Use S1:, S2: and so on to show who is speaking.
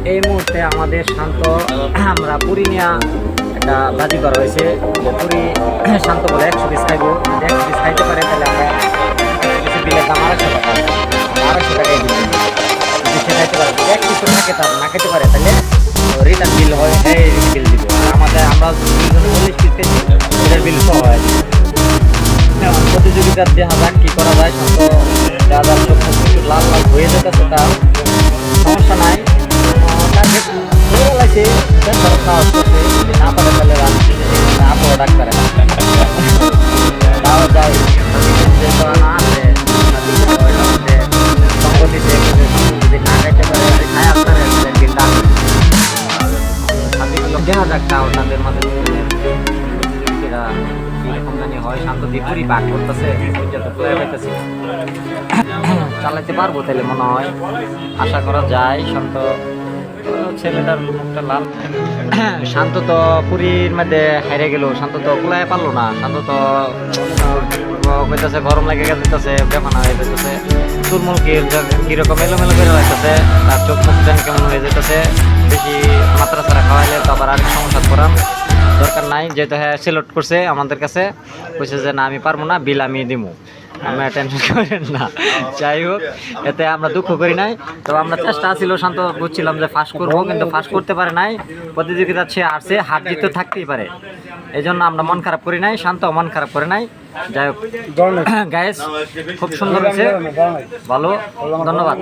S1: এই মুহূর্তে আমাদের শান্ত আমরা পুরি নিয়ে একটা বাজি করা হয়েছে যে পুরি শান্ত বলে 100 পিস খাইবো, যদি 100 পিস খাইতে পারে তাহলে আমরা কিছু বিলের দাম 250 টাকা, 250 টাকায় দিচ্ছি। যদি সে খাইতে পারে, যদি 1 কিছু থাকে তার না খেতে পারে তাহলে রিটার্ন বিল হয়, এই বিল দিব। আমাদের আমরা 40 পিস খেয়েছি, এটার বিল সহ হয়। প্রতিযোগিতার দেখা যাক কী করা যায়। শান্ত যা যা সব কিছু লাল লাল হয়ে যেতেছে তার সমস্যা নাই, টার্গেট হয়ে গেছে, যদি না পারে তাহলে আপনারা ডাক্তারে তাও যাই যে না আছে সংগঠিতে যদি না খাইতে পারে খায় আপনারা দিন দাম দেখা যাক তাও তাদের মাঝে প্রতিযোগিতারা কীরকম জানি হয়। শান্ত দ্বীপুরই বাঘ করতেছে, যত প্লেয়ার পাইতেছি চালাইতে পারবো তাহলে মনে হয়, আশা করা যায়। শান্ত ছেলেটার মুখটা লাল। শান্ত তো পুরীর মধ্যে হেরে গেল, শান্ত তো কুলায় পারলো না। শান্ত তো কইতেছে গরম লাগে যেতেছে, বেমানা হয়ে যেতেছে, চুলমুল কিরকম এলোমেলো করে লাগতেছে, তার চোখ মুখ যেন কেমন হয়ে যেতেছে। বেশি মাত্রা ছাড়া খাওয়াইলে তো আবার আরেক সমস্যা করার দরকার নাই। যেহেতু হ্যাঁ সিলেক্ট করছে আমাদের কাছে, কইছে যে না আমি পারবো না, বিল আমি দিমু, আমরা টেনশন করেন না। যাই হোক, এতে আমরা দুঃখ করি নাই। তো আমরা চেষ্টা ছিল, শান্ত বুঝছিলাম যে ফার্স্ট করবো, কিন্তু ফার্স্ট করতে পারে নাই। প্রতিযোগিতা সে হারছে, হার জিত থাকতেই পারে, এই জন্য আমরা মন খারাপ করি নাই, শান্ত মন খারাপ করে নাই। যাই হোক গাইস, খুব সুন্দর হয়েছে, ভালো, ধন্যবাদ।